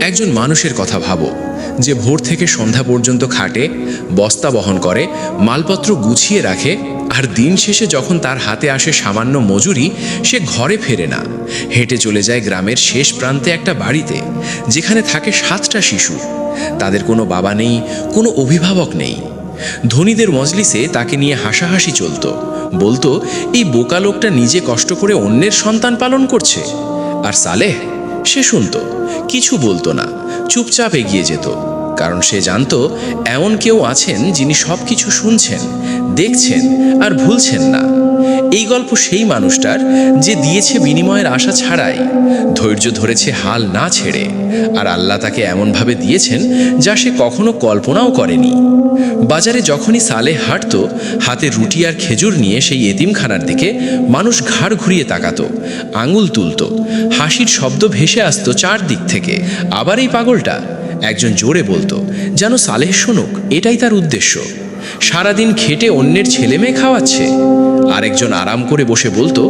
একজন মানুষের কথা ভাবো, যে ভোর থেকে সন্ধ্যা পর্যন্ত খাটে, বস্তা বহন করে, মালপত্র গুছিয়ে রাখে, আর দিন শেষে যখন তার হাতে আসে সামান্য মজুরি, সে ঘরে ফেরে না, হেঁটে চলে যায় গ্রামের শেষ প্রান্তে একটা বাড়িতে, যেখানে থাকে 7টা শিশু। তাদের কোনো বাবা নেই, কোনো অভিভাবক নেই। ধনীদের মজলিসে তাকে নিয়ে হাসাহাসি চলতো, বলতো এই বোকা লোকটা নিজে কষ্ট করে অন্যের সন্তান পালন করছে। আর সালেহ, সে শুনতো, কিছু বলতো না, চুপচাপ এগিয়ে যেত, কারণ সে জানতো এমন কেউ আছেন যিনি সব কিছু শুনছেন, দেখছেন আর ভুলছেন না। এই গল্প সেই মানুষটার, যে দিয়েছে বিনিময়ের আশা ছাড়াই, ধৈর্য ধরেছে হাল না ছেড়ে, আর আল্লাহ তাকে এমনভাবে দিয়েছেন যা সে কখনো কল্পনাও করেনি। বাজারে যখনই সালেহ হাঁটতো, হাতে রুটি আর খেজুর নিয়ে সেই এতিমখানার দিকে, মানুষ ঘাড় ঘুরিয়ে তাকাতো, আঙুল তুলতো, হাসির শব্দ ভেসে আসতো চারদিক থেকে। আবার এই পাগলটা, একজন জোরে বলতো, যেন সালেহ শুনুক এটাই তার উদ্দেশ্য। সারাদিন খেটে অন্যের ছেলে মেয়ে খাওয়াচ্ছে। আরেকজন আরাম করে বসে বলতো,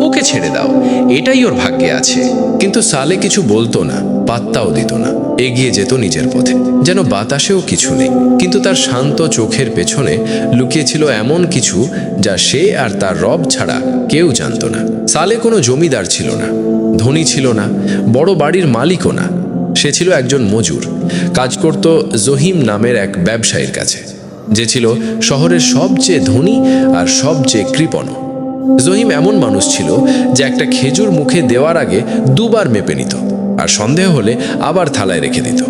ওকে ছেড়ে দাও, এটাই ওর ভাগ্যে আছে। কিন্তু সালেহ কিছু বলতো না, পাত্তাও দিত না, এগিয়ে যেত নিজের পথে, যেন বাতাসেও কিছু নেই। কিন্তু তার শান্ত চোখের পেছনে লুকিয়েছিল এমন কিছু যা সে আর তার রব ছাড়া কেউ জানত না। সালেহ কোনো জমিদার ছিল না, ধনী ছিল না, বড় বাড়ির মালিকও না। সে ছিল একজন মজুর, কাজ করত জহিম নামের এক ব্যবসায়ীর কাছে, যে ছিল শহরের সবচেয়ে ধনী আর সবচেয়ে কৃপণ। জহিম এমন মানুষ ছিল যে একটা খেজুর মুখে দেওয়ার আগে 2বার মেপে নিত, আর সন্দেহ হলে আবার থালায় রেখে দিত।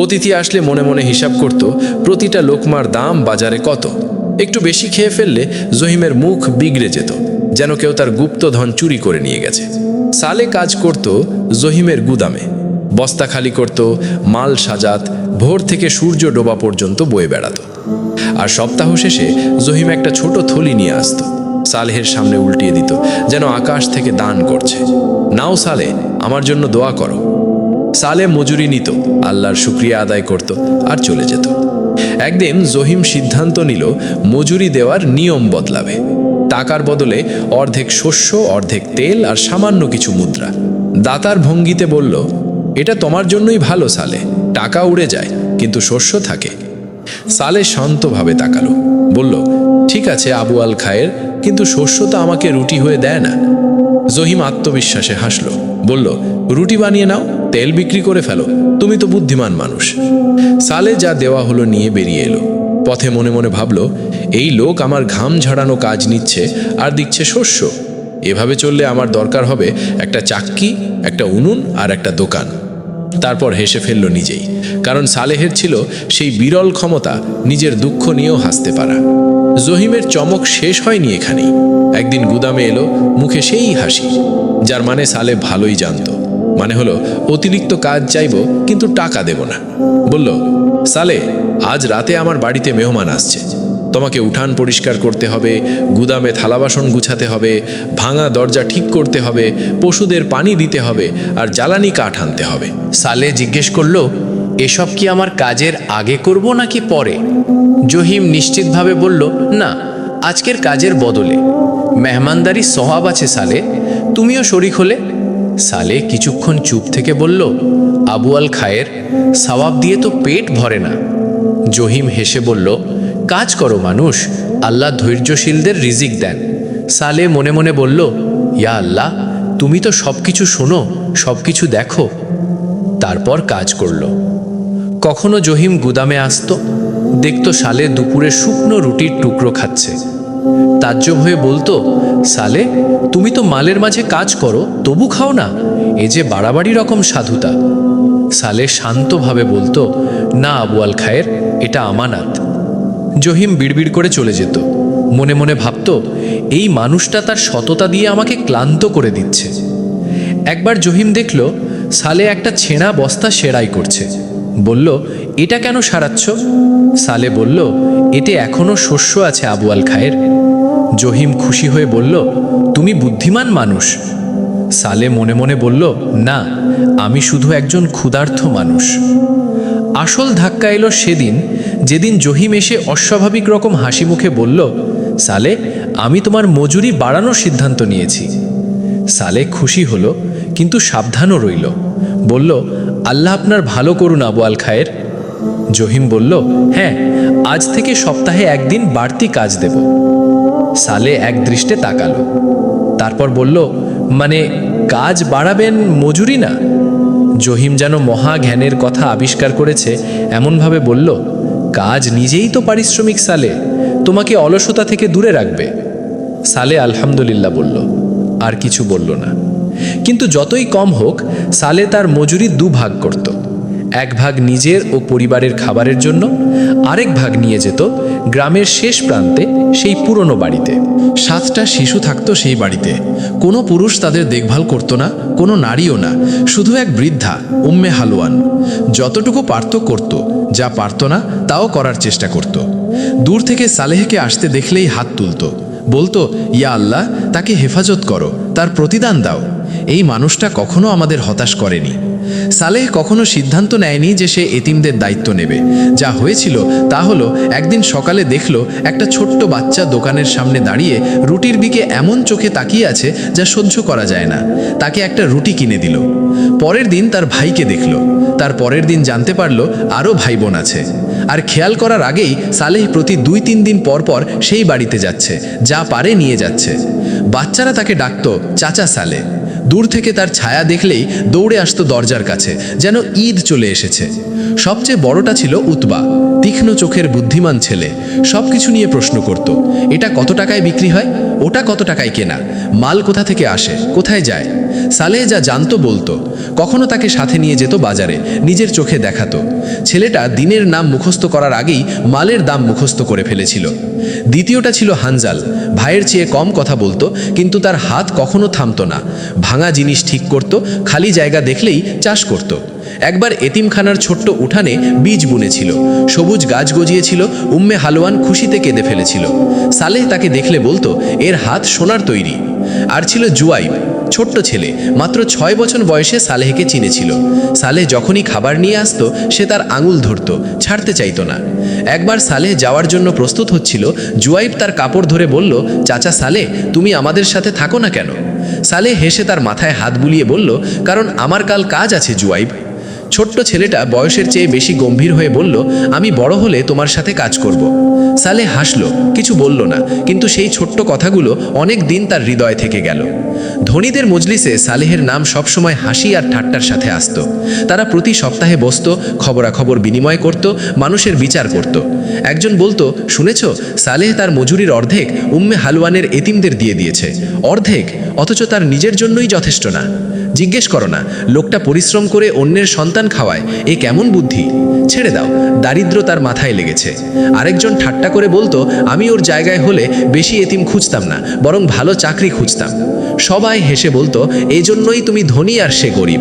অতিথি আসলে মনে মনে হিসাব করত প্রতিটা লোকমার দাম বাজারে কত। একটু বেশি খেয়ে ফেললে জহিমের মুখ বিগড়ে যেত, যেন কেউ তার গুপ্তধন চুরি করে নিয়ে গেছে। সালেহ কাজ করত জহিমের গুদামে, বস্তা খালি করত, মাল সাজাত, ভোর থেকে সূর্য ডোবা পর্যন্ত বয়ে বেড়াত। আর সপ্তাহ শেষে জহিম একটা ছোট থলি নিয়ে আসতো, সালেহের সামনে উল্টিয়ে দিত, যেন আকাশ থেকে দান করছে। নাও সালেহ, আমার জন্য দোয়া করো। সালেহ মজুরি নিত, আল্লাহর শুকরিয়া আদায় করত আর চলে যেত। একদিন জহিম সিদ্ধান্ত নিল মজুরি দেওয়ার নিয়ম বদলাবে। টাকার বদলে অর্ধেক শস্য, অর্ধেক তেল আর সামান্য কিছু মুদ্রা। দাতার ভঙ্গিতে বলল, এটা তোমার জন্যই ভালো সালেহ, টাকা উড়ে যায় কিন্তু শস্য থাকে। সালেহ শান্তভাবে তাকালো, বলল, ঠিক আছে আবু আল খায়ের, কিন্তু শস্য তো আমাকে রুটি হয়ে দেয় না। জহিম আত্মবিশ্বাসে হাসল, বলল, রুটি বানিয়ে নাও, তেল বিক্রি করে ফেলো, তুমি তো বুদ্ধিমান মানুষ। সালেহ যা দেওয়া হলো নিয়ে বেরিয়ে এলো। পথে মনে মনে ভাবল, এই লোক আমার ঘাম ঝাড়ানো কাজ নিচ্ছে আর দিচ্ছে শস্য। এভাবে চললে আমার দরকার হবে একটা চাক্কি, একটা উনুন আর একটা দোকান। তারপর হেসে ফেলল নিজেই, কারণ সালেহের ছিল সেই বিরল ক্ষমতা নিজের দুঃখ নিয়েও হাসতে পারা। জহিমের চমক শেষ হয়নি এখানেই। একদিন গুদামে এলো, মুখে সেই হাসি, যার মানে সালেহ ভালোই জানত। মানে হলো, অতিরিক্ত কাজ চাইব কিন্তু টাকা দেব না। বলল, সালেহ, আজ রাতে আমার বাড়িতে মেহমান আসছে, তোমাকে উঠান পরিষ্কার করতে হবে, গুদামে থালা বাসন গুছাতে হবে, ভাঙা দরজা ঠিক করতে হবে, পশুদের পানি দিতে হবে আর জ্বালানি কাঠ আনতে হবে। সালেহ জিজ্ঞেস করল, এসব কি আমার কাজের আগে করব নাকি পরে? জহিম নিশ্চিতভাবে বলল, না, আজকের কাজের বদলে। মেহমানদারি সওয়াব আছে সালেহ, তুমিও শরিক হলে। সালেহ কিছুক্ষণ চুপ থেকে বলল, আবু আল খায়ের, সওয়াব দিয়ে তো পেট ভরে না। জহিম হেসে বলল, কাজ করো মানুষ, আল্লাহ ধৈর্যশীলদের রিজিক দেন। সালেহ মনে মনে বলল, ইয়া আল্লাহ, তুমি তো সব কিছু শোনো, সব কিছু দেখো। তারপর কাজ করল। কখনো জহিম গুদামে আসতো, দেখতো সালেহ দুপুরে শুকনো রুটির টুকরো খাচ্ছে। তাজ্জব হয়ে বলতো, সালেহ, তুমি তো মালের মাঝে কাজ করো, তবু খাও না, এ যে বাড়াবাড়ি রকম সাধুতা। সালেহ শান্তভাবে বলতো, না আবু আল খায়ের, এটা আমানাত। জহিম বিড়বিড় করে চলে যেত, মনে মনে ভাবত, এই মানুষটা তার সততা দিয়ে আমাকে ক্লান্ত করে দিচ্ছে। একবার জহিম দেখল সালেহ একটা ছেঁড়া বস্তা সেরাই করছে। বলল, এটা কেন সারাচ্ছ? সালেহ বলল, এতে এখনো শস্য আছে আবু আল খায়ের। জহিম খুশি হয়ে বলল, তুমি বুদ্ধিমান মানুষ। সালেহ মনে মনে বলল, না, আমি শুধু একজন ক্ষুধার্ত মানুষ। আসল ধাক্কা এলো সেদিন, যেদিন জহিম এসে অস্বাভাবিক রকম হাসি মুখে বলল, সালেহ, আমি তোমার মজুরি বাড়ানোর সিদ্ধান্ত নিয়েছি। সালেহ খুশি হলো, কিন্তু সাবধানও রইল। বলল, আল্লাহ আপনার ভালো করুন আবু আল খায়ের। জহিম বলল, হ্যাঁ, আজ থেকে সপ্তাহে একদিন বাড়তি কাজ দেব। সালে এক দৃষ্টে তাকালো, তারপর বলল, মানে কাজ বাড়াবেন, মজুরি না? জহিম যেন মহা জ্ঞানের কথা আবিষ্কার করেছে এমনভাবে বলল, কাজ নিজেই তো পারিশ্রমিক সালে, তোমাকে অলসতা থেকে দূরে রাখবে। সালে আলহামদুলিল্লাহ বলল, আর কিছু বলল না। কিন্তু যতই কম হোক, সালে তার মজুরি দুভাগ করত। এক ভাগ নিজের ও পরিবারের খাবারের জন্য, আরেক ভাগ নিয়ে যেত গ্রামের শেষ প্রান্তে সেই পুরনো বাড়িতে। 7টা শিশু থাকতো সেই বাড়িতে। কোনো পুরুষ তাদের দেখভাল করতো না, কোনো নারীও না, শুধু এক বৃদ্ধা উম্মে হালওয়ান। যতটুকু পারত করত, যা পারত না তাও করার চেষ্টা করত। দূর থেকে সালেহকে আসতে দেখলেই হাত তুলত, বলতো, ইয়া আল্লাহ, তাকে হেফাজত করো, তার প্রতিদান দাও। এই মানুষটা কখনো আমাদের হতাশ করেনি। সালেহ কখনো সিদ্ধান্ত নেয়নি যে সে এতিমদের দায়িত্ব নেবে। যা হয়েছিল তা হলো, একদিন সকালে দেখলো একটা ছোট্ট বাচ্চা দোকানের সামনে দাঁড়িয়ে রুটির দিকে এমন চোখে তাকিয়ে আছে যা সহ্য করা যায় না। তাকে একটা রুটি কিনে দিল। পরের দিন তার ভাইকে দেখলো। তার পরের দিন জানতে পারলো আরও ভাই বোন আছে। আর খেয়াল করার আগেই সালেহ প্রতি 2-3 দিন পর পর সেই বাড়িতে যাচ্ছে, যা পারে নিয়ে যাচ্ছে। বাচ্চারা তাকে ডাকতো চাচা সালে। দূর থেকে তার ছায়া দেখলেই দৌড়ে আসতো দরজার কাছে, যেন ঈদ চলে এসেছে। সবচেয়ে বড়টা ছিল উতবা, তীক্ষ্ণ চোখের বুদ্ধিমান ছেলে। সব কিছু নিয়ে প্রশ্ন করত, এটা কত টাকায় বিক্রি হয়, ওটা কত টাকায় কেনা, মাল কোথা থেকে আসে, কোথায় যায়। সালেহ যা জানতো বলতো। কখনো তাকে সাথে নিয়ে যেত বাজারে, নিজের চোখে দেখাতো। ছেলেটা দিনের নাম মুখস্থ করার আগেই মালের দাম মুখস্থ করে ফেলেছিল। দ্বিতীয়টা ছিল হানজাল, ভাইয়ের চেয়ে কম কথা বলতো, কিন্তু তার হাত কখনো থামতো না। ভাঙা জিনিস ঠিক করত, খালি জায়গা দেখলেই চাষ করত। একবার এতিমখানার ছোট্ট উঠানে বীজ বুনেছিল, সবুজ গাছ গজিয়েছিল। উম্মে হালওয়ান খুশিতে কেঁদে ফেলেছিল। সালেহ তাকে দেখলে বলতো, এর হাত সোনার তৈরি। আর ছিল জুয়াইব, ছোট্ট ছেলে, মাত্র 6 বছর বয়সে সালেহকে চিনেছিল। সালেহ যখনই খাবার নিয়ে আসতো, সে তার আঙুল ধরত, ছাড়তে চাইতো না। একবার সালেহ যাওয়ার জন্য প্রস্তুত হচ্ছিল, জুয়াইব তার কাপড় ধরে বলল, চাচা সালেহ, তুমি আমাদের সাথে থাকো না কেন? সালেহ হেসে তার মাথায় হাত বুলিয়ে বলল, কারণ আমার কাল কাজ আছে জুয়াইব। ছোট্ট ছেলেটা বয়সের চেয়ে বেশি গম্ভীর হয়ে বলল, আমি বড় হলে তোমার সাথে কাজ করব। সালেহ হাসলো, কিছু বলল না, কিন্তু সেই ছোট্ট কথাগুলো অনেক দিন তার হৃদয় থেকে গেল। ধনীদের মজলিসে সালেহের নাম সবসময় হাসি আর ঠাট্টার সাথে আসতো। তারা প্রতি সপ্তাহে বসতো, খবরাখবর বিনিময় করত, মানুষের বিচার করত। একজন বলতো, শুনেছ, সালেহ তার মজুরির অর্ধেক উম্মে হালওয়ানের এতিমদের দিয়ে দিয়েছে। অর্ধেক, অথচ তার নিজের জন্যই যথেষ্ট না। জিজ্ঞেস করো না, লোকটা পরিশ্রম করে অন্যের সন্তান খাওয়ায়, এ কেমন বুদ্ধি? ছেড়ে দাও, দারিদ্র তার মাথায় লেগেছে। আরেকজন ঠাট্টা করে বলতো, আমি ওর জায়গায় হলে বেশি এতিম খুঁজতাম না, বরং ভালো চাকরি খুঁজতাম। সবাই হেসে বলতো, এজন্যই তুমি ধনী আর সে গরিব।